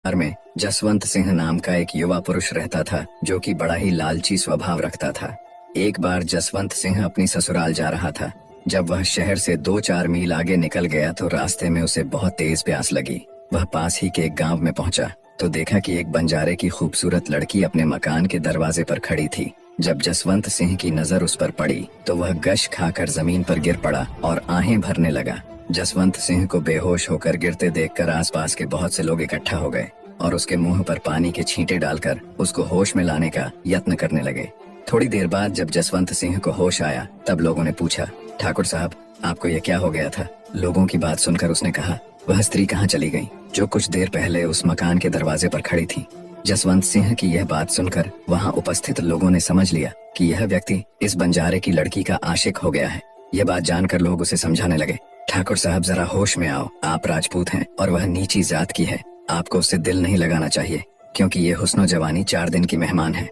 परिवार में जसवंत सिंह नाम का एक युवा पुरुष रहता था जो कि बड़ा ही लालची स्वभाव रखता था। एक बार जसवंत सिंह अपनी ससुराल जा रहा था। जब वह शहर से 2-4 मील आगे निकल गया तो रास्ते में उसे बहुत तेज प्यास लगी। वह पास ही के एक गांव में पहुंचा तो देखा कि एक बंजारे की खूबसूरत लड़की अपने मकान के दरवाजे पर खड़ी थी। जब जसवंत सिंह की नजर उस पर पड़ी तो वह गश खाकर जमीन पर गिर पड़ा और आहें भरने लगा। जसवंत सिंह को बेहोश होकर गिरते देखकर आसपास के बहुत से लोग इकट्ठा हो गए और उसके मुंह पर पानी के छींटे डालकर उसको होश में लाने का यत्न करने लगे। थोड़ी देर बाद जब जसवंत सिंह को होश आया तब लोगों ने पूछा, ठाकुर साहब, आपको ये क्या हो गया था? लोगों की बात सुनकर उसने कहा, वह स्त्री कहाँ चली गई जो कुछ देर पहले उस मकान के दरवाजे पर खड़ी थी। जसवंत सिंह की यह बात सुनकर वहाँ उपस्थित लोगों ने समझ लिया कि यह व्यक्ति इस बंजारे की लड़की का आशिक हो गया है। यह बात जानकर लोग उसे समझाने लगे, ठाकुर साहब जरा होश में आओ, आप राजपूत हैं और वह नीची जात की है। आपको उससे दिल नहीं लगाना चाहिए क्योंकि ये हुस्नो जवानी 4 दिन की मेहमान है।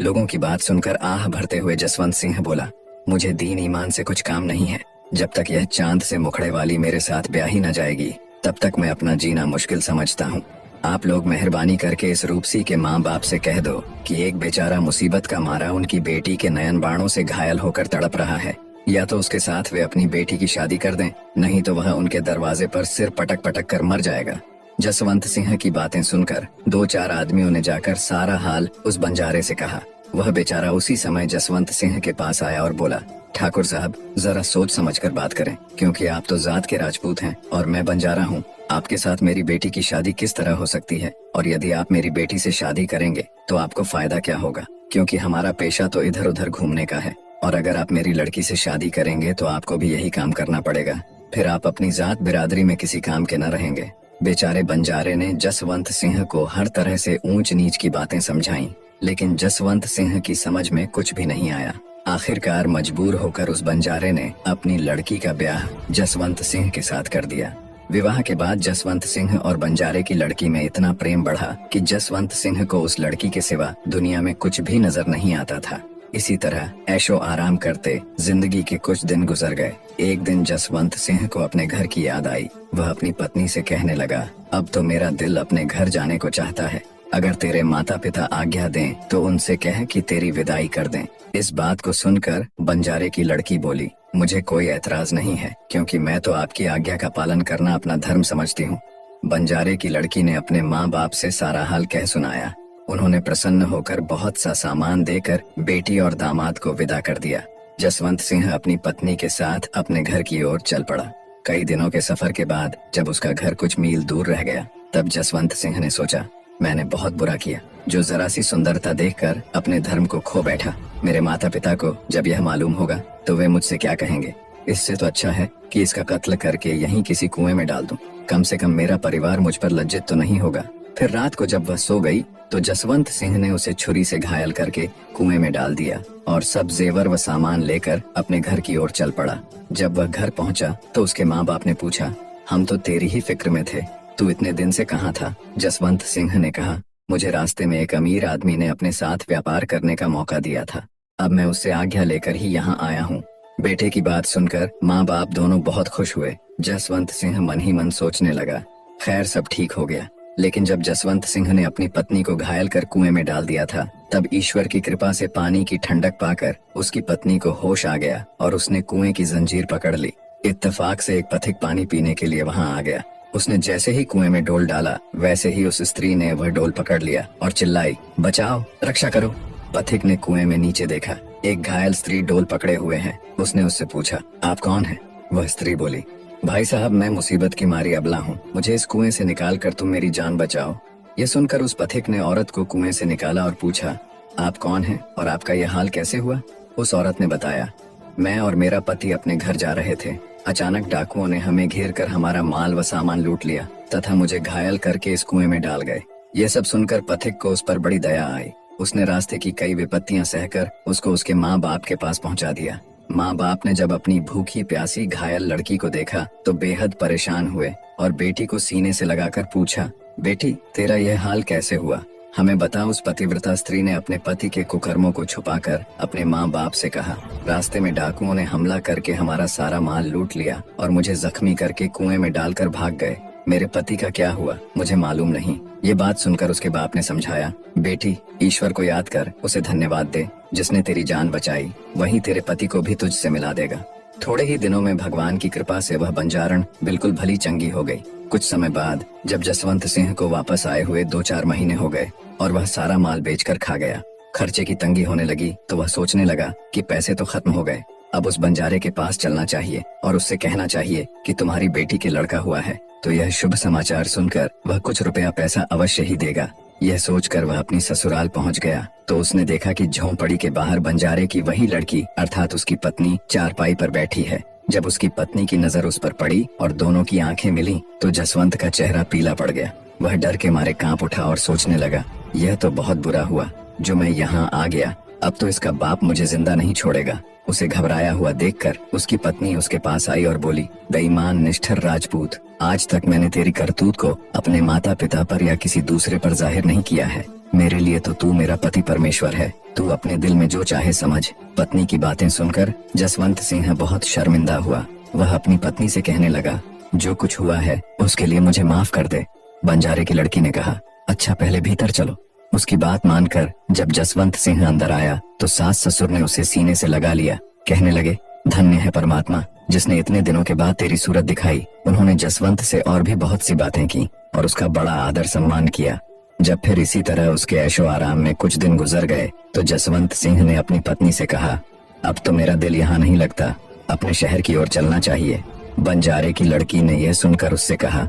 लोगों की बात सुनकर आह भरते हुए जसवंत सिंह बोला, मुझे दीन ईमान से कुछ काम नहीं है। जब तक यह चांद से मुखड़े वाली मेरे साथ ब्याही न जाएगी तब तक मैं अपना जीना मुश्किल समझता हूँ। आप लोग मेहरबानी करके इस रूपसी के माँ बाप से कह दो कि एक बेचारा मुसीबत का मारा उनकी बेटी के नयन बाणों से घायल होकर तड़प रहा है। या तो उसके साथ वे अपनी बेटी की शादी कर दें, नहीं तो वह उनके दरवाजे पर सिर पटक पटक कर मर जाएगा। जसवंत सिंह की बातें सुनकर 2-4 आदमियों ने जाकर सारा हाल उस बंजारे से कहा। वह बेचारा उसी समय जसवंत सिंह के पास आया और बोला, ठाकुर साहब जरा सोच समझ कर बात करें क्योंकि आप तो जात के राजपूत हैं और मैं बंजारा हूँ। आपके साथ मेरी बेटी की शादी किस तरह हो सकती है? और यदि आप मेरी बेटी से शादी करेंगे तो आपको फायदा क्या होगा? क्योंकि हमारा पेशा तो इधर उधर घूमने का है और अगर आप मेरी लड़की से शादी करेंगे तो आपको भी यही काम करना पड़ेगा। फिर आप अपनी जात बिरादरी में किसी काम के न रहेंगे। बेचारे बंजारे ने जसवंत सिंह को हर तरह से ऊंच नीच की बातें समझाईं, लेकिन जसवंत सिंह की समझ में कुछ भी नहीं आया। आखिरकार मजबूर होकर उस बंजारे ने अपनी लड़की का ब्याह जसवंत सिंह के साथ कर दिया। विवाह के बाद जसवंत सिंह और बंजारे की लड़की में इतना प्रेम बढ़ा कि जसवंत सिंह को उस लड़की के सिवा दुनिया में कुछ भी नजर नहीं आता था। इसी तरह ऐशो आराम करते जिंदगी के कुछ दिन गुजर गए। एक दिन जसवंत सिंह को अपने घर की याद आई। वह अपनी पत्नी से कहने लगा, अब तो मेरा दिल अपने घर जाने को चाहता है। अगर तेरे माता पिता आज्ञा दें तो उनसे कह कि तेरी विदाई कर दें। इस बात को सुनकर बंजारे की लड़की बोली, मुझे कोई ऐतराज नहीं है क्योंकि मैं तो आपकी आज्ञा का पालन करना अपना धर्म समझती हूँ। बंजारे की लड़की ने अपने माँ बाप से सारा हाल कह सुनाया। उन्होंने प्रसन्न होकर बहुत सा सामान देकर बेटी और दामाद को विदा कर दिया। जसवंत सिंह अपनी पत्नी के साथ अपने घर की ओर चल पड़ा। कई दिनों के सफर के बाद जब उसका घर कुछ मील दूर रह गया तब जसवंत सिंह ने सोचा, मैंने बहुत बुरा किया जो जरा सी सुंदरता देखकर अपने धर्म को खो बैठा। मेरे माता पिता को जब यह मालूम होगा तो वे मुझसे क्या कहेंगे? इससे तो अच्छा है कि इसका कत्ल करके यहीं किसी कुएं में डाल दूं। कम से कम मेरा परिवार मुझ पर लज्जित तो नहीं होगा। फिर रात को जब वह सो गई तो जसवंत सिंह ने उसे छुरी से घायल करके कुएं में डाल दिया और सब जेवर व सामान लेकर अपने घर की ओर चल पड़ा। जब वह घर पहुंचा तो उसके माँ बाप ने पूछा, हम तो तेरी ही फिक्र में थे, तू इतने दिन से कहाँ था? जसवंत सिंह ने कहा, मुझे रास्ते में एक अमीर आदमी ने अपने साथ व्यापार करने का मौका दिया था। अब मैं उससे आज्ञा लेकर ही यहाँ आया हूँ। बेटे की बात सुनकर माँ बाप दोनों बहुत खुश हुए। जसवंत सिंह मन ही मन सोचने लगा, खैर सब ठीक हो गया। लेकिन जब जसवंत सिंह ने अपनी पत्नी को घायल कर कुएं में डाल दिया था तब ईश्वर की कृपा से पानी की ठंडक पाकर उसकी पत्नी को होश आ गया और उसने कुएं की जंजीर पकड़ ली। इत्तेफाक से एक पथिक पानी पीने के लिए वहां आ गया। उसने जैसे ही कुएं में डोल डाला वैसे ही उस स्त्री ने वह डोल पकड़ लिया और चिल्लाई, बचाओ, रक्षा करो। पथिक ने कुएं में नीचे देखा, एक घायल स्त्री डोल पकड़े हुए है। उसने उससे पूछा, आप कौन है? वह स्त्री बोली, भाई साहब, मैं मुसीबत की मारी अबला हूँ, मुझे इस कुएं से निकाल कर तुम मेरी जान बचाओ। ये सुनकर उस पथिक ने औरत को कुएं से निकाला और पूछा, आप कौन हैं और आपका यह हाल कैसे हुआ? उस औरत ने बताया, मैं और मेरा पति अपने घर जा रहे थे। अचानक डाकुओं ने हमें घेर कर हमारा माल व सामान लूट लिया तथा मुझे घायल करके इस कुएं में डाल गए। ये सब सुनकर पथिक को उस पर बड़ी दया आई। उसने रास्ते की कई विपत्तियां सहकर उसको उसके माँ बाप के पास पहुंचा दिया। माँ बाप ने जब अपनी भूखी प्यासी घायल लड़की को देखा तो बेहद परेशान हुए और बेटी को सीने से लगाकर पूछा, बेटी, तेरा यह हाल कैसे हुआ? हमें बता। उस पतिव्रता स्त्री ने अपने पति के कुकर्मों को छुपाकर अपने माँ बाप से कहा, रास्ते में डाकुओं ने हमला करके हमारा सारा माल लूट लिया और मुझे जख्मी करके कुएं में डालकर भाग गए। मेरे पति का क्या हुआ मुझे मालूम नहीं, ये बात सुनकर उसके बाप ने समझाया, बेटी, ईश्वर को याद कर, उसे धन्यवाद दे जिसने तेरी जान बचाई, वही तेरे पति को भी तुझसे मिला देगा। थोड़े ही दिनों में भगवान की कृपा से वह बंजारण बिल्कुल भली चंगी हो गई। कुछ समय बाद जब जसवंत सिंह को वापस आए हुए 2-4 महीने हो गए और वह सारा माल बेचकर खा गया, खर्चे की तंगी होने लगी, तो वह सोचने लगा कि पैसे तो खत्म हो गए, अब उस बंजारे के पास चलना चाहिए और उससे कहना चाहिए कि तुम्हारी बेटी के लड़का हुआ है, तो यह शुभ समाचार सुनकर वह कुछ रुपया पैसा अवश्य ही देगा। यह सोचकर वह अपनी ससुराल पहुंच गया तो उसने देखा कि झोंपड़ी के बाहर बंजारे की वही लड़की अर्थात उसकी पत्नी चारपाई पर बैठी है। जब उसकी पत्नी की नजर उस पर पड़ी और दोनों की आंखें मिली तो जसवंत का चेहरा पीला पड़ गया। वह डर के मारे कांप उठा और सोचने लगा, यह तो बहुत बुरा हुआ जो मैं यहाँ आ गया, अब तो इसका बाप मुझे जिंदा नहीं छोड़ेगा। उसे घबराया हुआ देखकर उसकी पत्नी उसके पास आई और बोली, बेईमान निष्ठुर राजपूत, आज तक मैंने तेरी करतूत को अपने माता पिता पर या किसी दूसरे पर जाहिर नहीं किया है। मेरे लिए तो तू मेरा पति परमेश्वर है, तू अपने दिल में जो चाहे समझ। पत्नी की बातें सुनकर जसवंत सिंह बहुत शर्मिंदा हुआ। वह अपनी पत्नी से कहने लगा, जो कुछ हुआ है उसके लिए मुझे माफ कर दे। बंजारे की लड़की ने कहा, अच्छा पहले भीतर चलो। उसकी बात मानकर जब जसवंत सिंह अंदर आया तो सास ससुर ने उसे सीने से लगा लिया। कहने लगे, धन्य है परमात्मा जिसने इतने दिनों के बाद तेरी सूरत दिखाई। उन्होंने जसवंत से और भी बहुत सी बातें की और उसका बड़ा आदर सम्मान किया। जब फिर इसी तरह उसके ऐशो आराम में कुछ दिन गुजर गए तो जसवंत सिंह ने अपनी पत्नी से कहा, अब तो मेरा दिल यहाँ नहीं लगता, अपने शहर की ओर चलना चाहिए। बंजारे की लड़की ने यह सुनकर उससे कहा,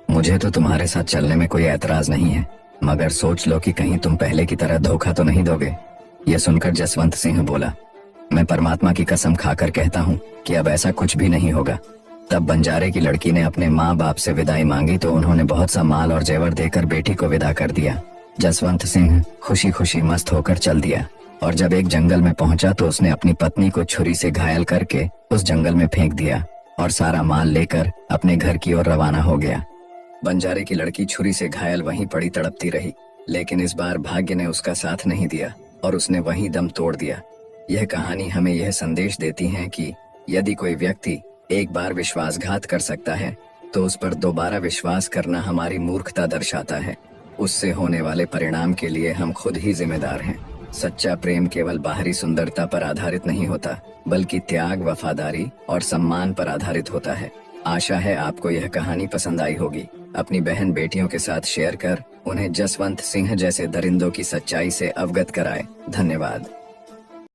मुझे तो तुम्हारे साथ चलने में कोई ऐतराज नहीं है, मगर सोच लो कि कहीं तुम पहले की तरह धोखा तो नहीं दोगे। यह सुनकर जसवंत सिंह बोला, मैं परमात्मा की कसम खाकर कहता हूँ कि अब ऐसा कुछ भी नहीं होगा। तब बंजारे की लड़की ने अपने माँ बाप से विदाई मांगी तो उन्होंने बहुत सा माल और जेवर देकर बेटी को विदा कर दिया। जसवंत सिंह खुशी खुशी मस्त होकर चल दिया और जब एक जंगल में पहुंचा तो उसने अपनी पत्नी को छुरी से घायल करके उस जंगल में फेंक दिया और सारा माल लेकर अपने घर की ओर रवाना हो गया। बंजारे की लड़की छुरी से घायल वहीं पड़ी तड़पती रही, लेकिन इस बार भाग्य ने उसका साथ नहीं दिया और उसने वहीं दम तोड़ दिया। यह कहानी हमें यह संदेश देती है कि यदि कोई व्यक्ति एक बार विश्वासघात कर सकता है तो उस पर दोबारा विश्वास करना हमारी मूर्खता दर्शाता है। उससे होने वाले परिणाम के लिए हम खुद ही जिम्मेदार हैं। सच्चा प्रेम केवल बाहरी सुंदरता पर आधारित नहीं होता, बल्कि त्याग, वफादारी और सम्मान पर आधारित होता है। आशा है आपको यह कहानी पसंद आई होगी। अपनी बहन बेटियों के साथ शेयर कर उन्हें जसवंत सिंह जैसे दरिंदों की सच्चाई से अवगत कराएं। धन्यवाद।